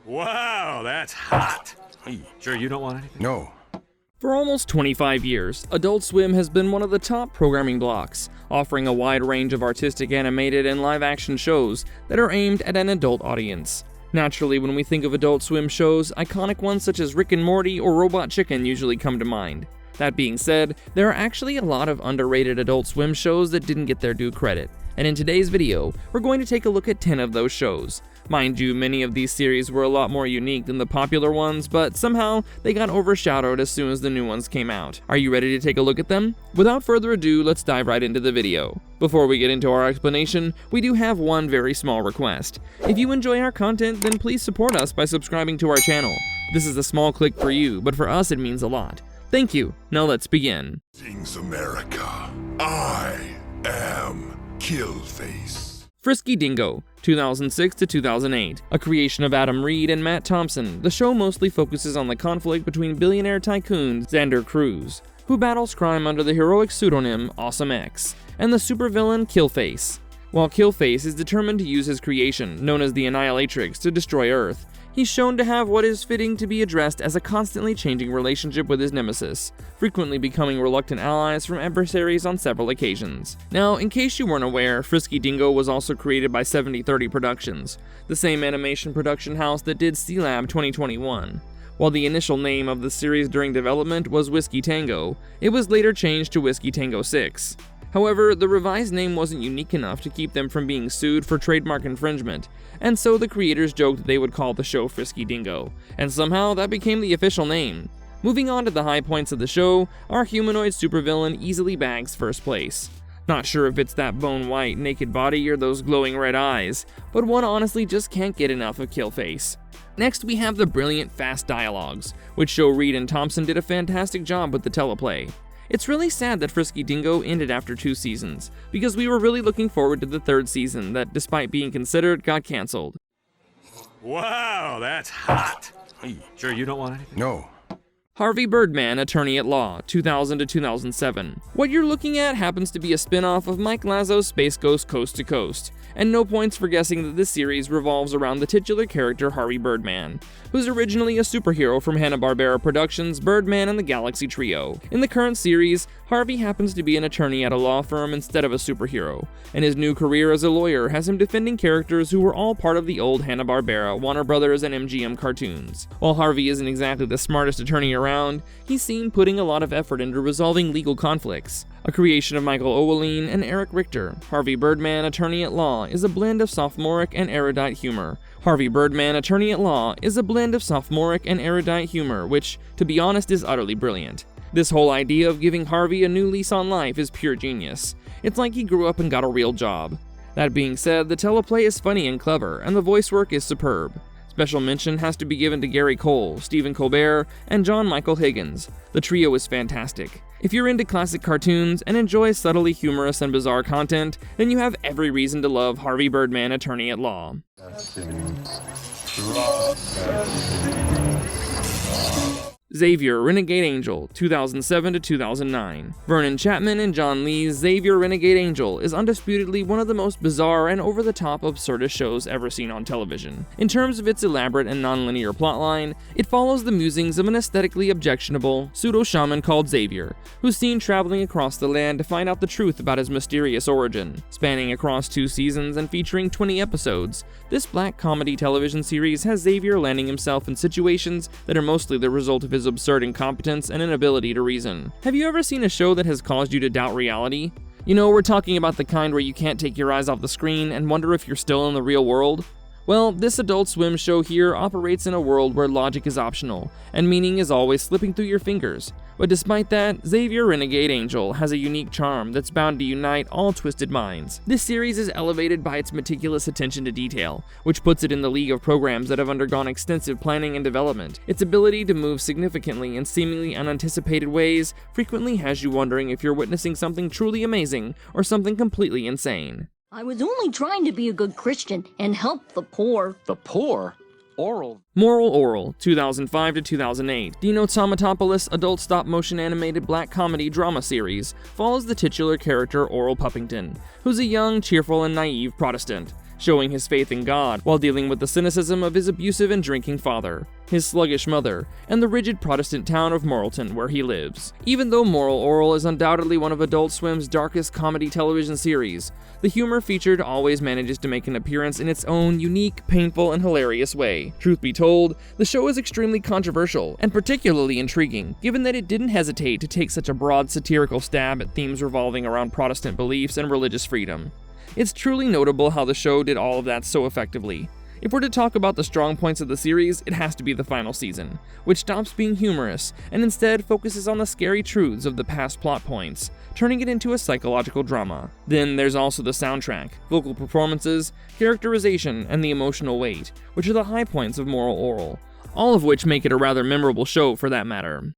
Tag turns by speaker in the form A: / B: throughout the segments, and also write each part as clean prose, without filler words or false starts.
A: Wow, that's hot. Hey, sure you don't want anything?
B: No.
C: For almost 25 years, Adult Swim has been one of the top programming blocks, offering a wide range of artistic animated and live-action shows that are aimed at an adult audience. Naturally, when we think of Adult Swim shows, iconic ones such as Rick and Morty or Robot Chicken usually come to mind. That being said, there are actually a lot of underrated Adult Swim shows that didn't get their due credit, and in today's video, we're going to take a look at 10 of those shows. Mind you, many of these series were a lot more unique than the popular ones, but somehow they got overshadowed as soon as the new ones came out. Are you ready to take a look at them? Without further ado, let's dive right into the video. Before we get into our explanation, we do have one very small request. If you enjoy our content, then please support us by subscribing to our channel. This is a small click for you, but for us it means a lot. Thank you. Now let's begin.
B: Things America. I am Killface.
C: Frisky Dingo, 2006 to 2008. A creation of Adam Reed and Matt Thompson, the show mostly focuses on the conflict between billionaire tycoon Xander Cruz, who battles crime under the heroic pseudonym Awesome X, and the supervillain Killface. While Killface is determined to use his creation, known as the Annihilatrix, to destroy Earth, he's shown to have what is fitting to be addressed as a constantly changing relationship with his nemesis, frequently becoming reluctant allies from adversaries on several occasions. Now, in case you weren't aware, Frisky Dingo was also created by 7030 Productions, the same animation production house that did Sealab 2021. While the initial name of the series during development was Whiskey Tango, it was later changed to Whiskey Tango 6. However, the revised name wasn't unique enough to keep them from being sued for trademark infringement, and so the creators joked that they would call the show Frisky Dingo, and somehow that became the official name. Moving on to the high points of the show, our humanoid supervillain easily bags first place. Not sure if it's that bone-white, naked body or those glowing red eyes, but one honestly just can't get enough of Killface. Next, we have the brilliant fast dialogues, which show Reed and Thompson did a fantastic job with the teleplay. It's really sad that Frisky Dingo ended after 2 seasons, because we were really looking forward to the 3rd season that, despite being considered, got cancelled.
A: Wow, that's hot. Hey, sure you don't want anything?
B: No.
C: Harvey Birdman, Attorney at Law, 2000 to 2007. What you're looking at happens to be a spin-off of Mike Lazzo's Space Ghost Coast to Coast, and no points for guessing that this series revolves around the titular character Harvey Birdman, who's originally a superhero from Hanna-Barbera Productions' Birdman and the Galaxy Trio. In the current series, Harvey happens to be an attorney at a law firm instead of a superhero, and his new career as a lawyer has him defending characters who were all part of the old Hanna-Barbera, Warner Brothers, and MGM cartoons. While Harvey isn't exactly the smartest attorney around, he's seen putting a lot of effort into resolving legal conflicts. A creation of Michael Oweline and Eric Richter, Harvey Birdman, Attorney at Law is a blend of sophomoric and erudite humor. Harvey Birdman, Attorney at Law is a blend of sophomoric and erudite humor, which, to be honest, is utterly brilliant. This whole idea of giving Harvey a new lease on life is pure genius. It's like he grew up and got a real job. That being said, the teleplay is funny and clever, and the voice work is superb. Special mention has to be given to Gary Cole, Stephen Colbert, and John Michael Higgins. The trio is fantastic. If you're into classic cartoons and enjoy subtly humorous and bizarre content, then you have every reason to love Harvey Birdman, Attorney at Law. Xavier, Renegade Angel, 2007 to 2009. Vernon Chapman and John Lee's Xavier, Renegade Angel is undisputedly one of the most bizarre and over-the-top absurdist shows ever seen on television. In terms of its elaborate and non-linear plotline, it follows the musings of an aesthetically objectionable pseudo-shaman called Xavier, who's seen traveling across the land to find out the truth about his mysterious origin. Spanning across 2 seasons and featuring 20 episodes, this black comedy television series has Xavier landing himself in situations that are mostly the result of his absurd incompetence and inability to reason. Have you ever seen a show that has caused you to doubt reality? You know, we're talking about the kind where you can't take your eyes off the screen and wonder if you're still in the real world. Well, this Adult Swim show here operates in a world where logic is optional, and meaning is always slipping through your fingers. But despite that, Xavier Renegade Angel has a unique charm that's bound to unite all twisted minds. This series is elevated by its meticulous attention to detail, which puts it in the league of programs that have undergone extensive planning and development. Its ability to move significantly in seemingly unanticipated ways frequently has you wondering if you're witnessing something truly amazing or something completely insane.
D: I was only trying to be a good Christian and help the poor.
E: The poor? Orel.
C: Moral Orel, 2005 to 2008. Dino Tomatopoulos' adult stop-motion animated black comedy drama series follows the titular character Orel Puppington, who's a young, cheerful, and naive Protestant. showing his faith in God while dealing with the cynicism of his abusive and drinking father, his sluggish mother, and the rigid Protestant town of Morrilton where he lives. Even though Moral Orel is undoubtedly one of Adult Swim's darkest comedy television series, the humor featured always manages to make an appearance in its own unique, painful, and hilarious way. Truth be told, the show is extremely controversial, and particularly intriguing, given that it didn't hesitate to take such a broad satirical stab at themes revolving around Protestant beliefs and religious freedom. It's truly notable how the show did all of that so effectively. If we're to talk about the strong points of the series, it has to be the final season, which stops being humorous and instead focuses on the scary truths of the past plot points, turning it into a psychological drama. Then there's also the soundtrack, vocal performances, characterization, and the emotional weight, which are the high points of Moral Orel, all of which make it a rather memorable show for that matter.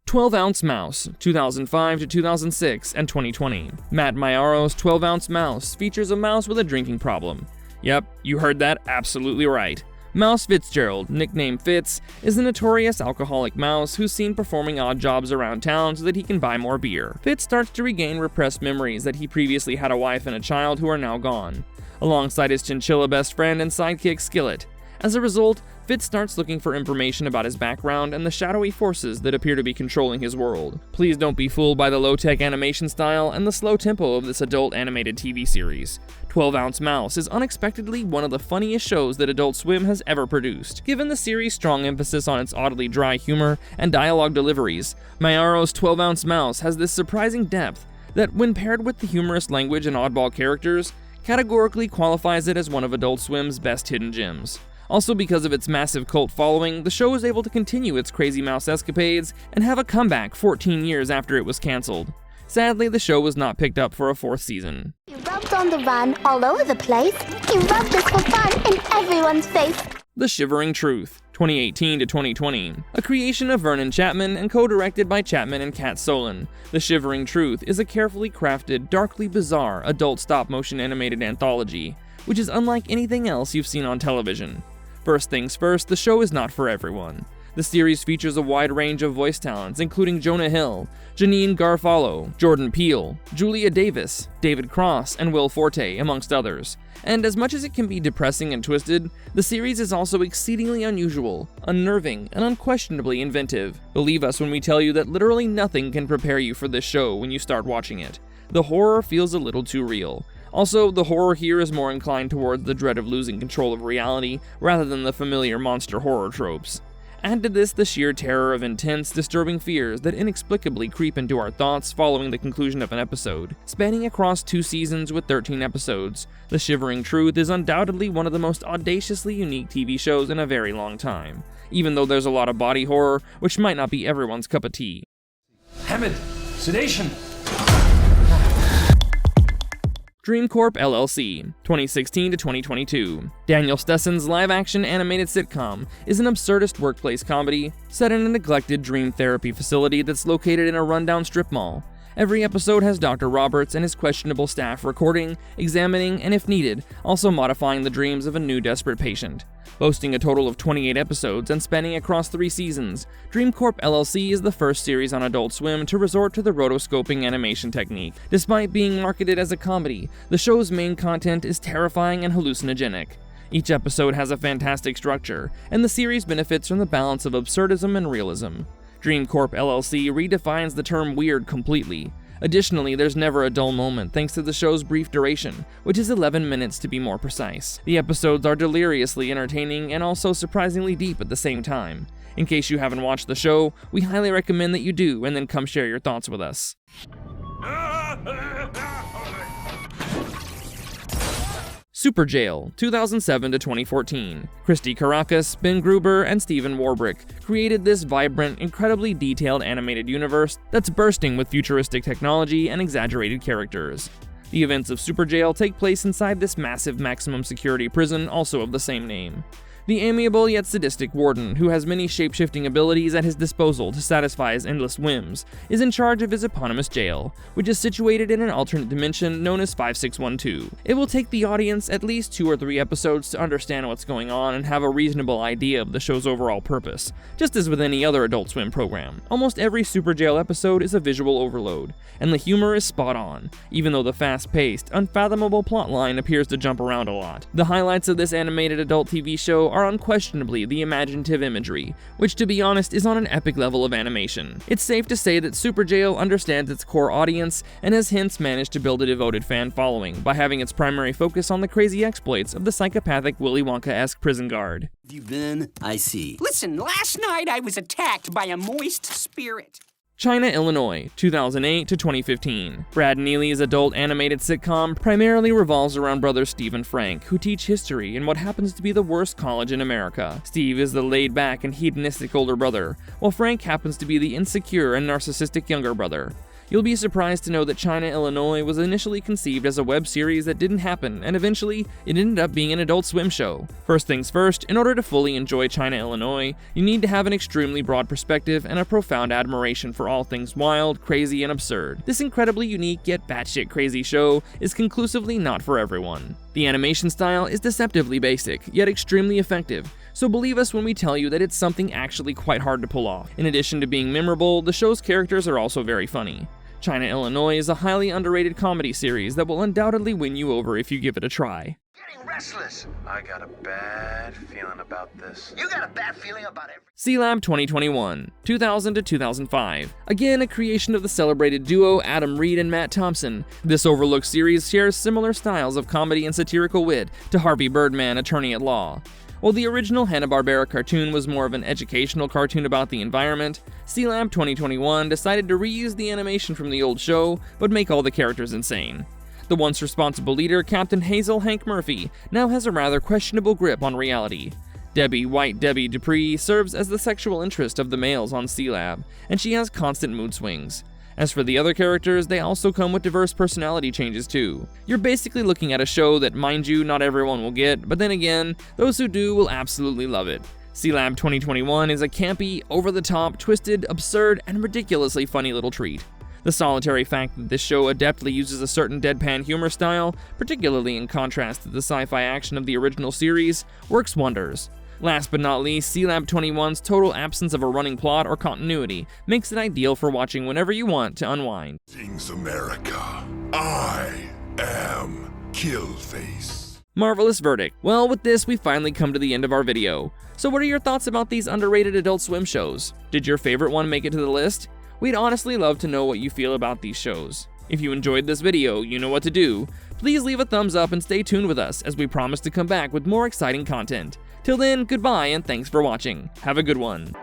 C: "12-Ounce Mouse", 2005 to 2006 and 2020. Matt Maiaro's 12-Ounce Mouse features a mouse with a drinking problem. Yep, you heard that absolutely right. Mouse Fitzgerald, nicknamed Fitz, is a notorious alcoholic mouse who's seen performing odd jobs around town so that he can buy more beer. Fitz starts to regain repressed memories that he previously had a wife and a child who are now gone, alongside his chinchilla best friend and sidekick Skillet. As a result, Fitz starts looking for information about his background and the shadowy forces that appear to be controlling his world. Please don't be fooled by the low-tech animation style and the slow tempo of this adult animated TV series. 12-Ounce Mouse is unexpectedly one of the funniest shows that Adult Swim has ever produced. Given the series' strong emphasis on its oddly dry humor and dialogue deliveries, Maiaro's 12-Ounce Mouse has this surprising depth that, when paired with the humorous language and oddball characters, categorically qualifies it as one of Adult Swim's best hidden gems. Also, because of its massive cult following, the show was able to continue its crazy mouse escapades and have a comeback 14 years after it was cancelled. Sadly, the show was not picked up for a 4th season.
F: You rubbed on the run all over the place. You rubbed this for fun in everyone's face.
C: The Shivering Truth, 2018 to 2020. A creation of Vernon Chapman and co-directed by Chapman and Kat Solon, The Shivering Truth is a carefully crafted, darkly bizarre adult stop-motion animated anthology, which is unlike anything else you've seen on television. First things first, the show is not for everyone. The series features a wide range of voice talents, including Jonah Hill, Janine Garofalo, Jordan Peele, Julia Davis, David Cross, and Will Forte, amongst others. And as much as it can be depressing and twisted, the series is also exceedingly unusual, unnerving, and unquestionably inventive. Believe us when we tell you that literally nothing can prepare you for this show when you start watching it. The horror feels a little too real. Also, the horror here is more inclined towards the dread of losing control of reality rather than the familiar monster horror tropes. Add to this the sheer terror of intense, disturbing fears that inexplicably creep into our thoughts following the conclusion of an episode. Spanning across 2 seasons with 13 episodes, The Shivering Truth is undoubtedly one of the most audaciously unique TV shows in a very long time, even though there's a lot of body horror, which might not be everyone's cup of tea.
G: Hammond, sedation.
C: Corp LLC, 2016 to 2022. Daniel Stesson's live-action animated sitcom is an absurdist workplace comedy set in a neglected dream therapy facility that's located in a rundown strip mall. Every episode has Dr. Roberts and his questionable staff recording, examining, and if needed, also modifying the dreams of a new desperate patient. Boasting a total of 28 episodes and spanning across 3 seasons, Corp LLC is the first series on Adult Swim to resort to the rotoscoping animation technique. Despite being marketed as a comedy, the show's main content is terrifying and hallucinogenic. Each episode has a fantastic structure, and the series benefits from the balance of absurdism and realism. Corp LLC redefines the term weird completely. Additionally, there's never a dull moment thanks to the show's brief duration, which is 11 minutes to be more precise. The episodes are deliriously entertaining and also surprisingly deep at the same time. In case you haven't watched the show, we highly recommend that you do and then come share your thoughts with us. Superjail, 2007 to 2014. Christy Caracas, Ben Gruber, and Steven Warbrick created this vibrant, incredibly detailed animated universe that's bursting with futuristic technology and exaggerated characters. The events of Superjail take place inside this massive maximum security prison also of the same name. The amiable yet sadistic warden, who has many shape-shifting abilities at his disposal to satisfy his endless whims, is in charge of his eponymous jail, which is situated in an alternate dimension known as 5612. It will take the audience at least 2 or 3 episodes to understand what's going on and have a reasonable idea of the show's overall purpose, just as with any other Adult Swim program. Almost every Superjail episode is a visual overload, and the humor is spot on, even though the fast-paced, unfathomable plotline appears to jump around a lot. The highlights of this animated adult TV show are unquestionably the imaginative imagery, which to be honest is on an epic level of animation. It's safe to say that Superjail understands its core audience and has hence managed to build a devoted fan following by having its primary focus on the crazy exploits of the psychopathic Willy Wonka-esque prison guard.
H: You've been? I see.
I: Listen, last night I was attacked by a moist spirit.
C: China, Illinois, 2008 to 2015. Brad Neely's adult animated sitcom primarily revolves around brothers Steve and Frank, who teach history in what happens to be the worst college in America. Steve is the laid-back and hedonistic older brother, while Frank happens to be the insecure and narcissistic younger brother. You'll be surprised to know that China, Illinois was initially conceived as a web series that didn't happen, and eventually, it ended up being an Adult Swim show. First things first, in order to fully enjoy China, Illinois, you need to have an extremely broad perspective and a profound admiration for all things wild, crazy, and absurd. This incredibly unique yet batshit crazy show is conclusively not for everyone. The animation style is deceptively basic, yet extremely effective, so believe us when we tell you that it's something actually quite hard to pull off. In addition to being memorable, the show's characters are also very funny. China, Illinois is a highly underrated comedy series that will undoubtedly win you over if you give it a try.
J: Getting restless. I got a bad feeling about this. You got a bad feeling about everything.
C: Sealab 2021, 2000 to 2005. Again, a creation of the celebrated duo Adam Reed and Matt Thompson. This overlooked series shares similar styles of comedy and satirical wit to Harvey Birdman, Attorney at Law. While the original Hanna-Barbera cartoon was more of an educational cartoon about the environment, Sealab 2021 decided to reuse the animation from the old show, but make all the characters insane. The once responsible leader, Captain Hazel Hank Murphy, now has a rather questionable grip on reality. Debbie White Debbie Dupree serves as the sexual interest of the males on Sealab, and she has constant mood swings. As for the other characters, they also come with diverse personality changes too. You're basically looking at a show that, mind you, not everyone will get, but then again, those who do will absolutely love it. Sealab 2021 is a campy, over-the-top, twisted, absurd, and ridiculously funny little treat. The solitary fact that this show adeptly uses a certain deadpan humor style, particularly in contrast to the sci-fi action of the original series, works wonders. Last but not least, Sealab 21's total absence of a running plot or continuity makes it ideal for watching whenever you want to unwind.
B: Things America. I am Killface.
C: Marvelous verdict. Well, with this, we finally come to the end of our video. So what are your thoughts about these underrated Adult Swim shows? Did your favorite one make it to the list? We'd honestly love to know what you feel about these shows. If you enjoyed this video, you know what to do. Please leave a thumbs up and stay tuned with us as we promise to come back with more exciting content. Till then, goodbye and thanks for watching. Have a good one.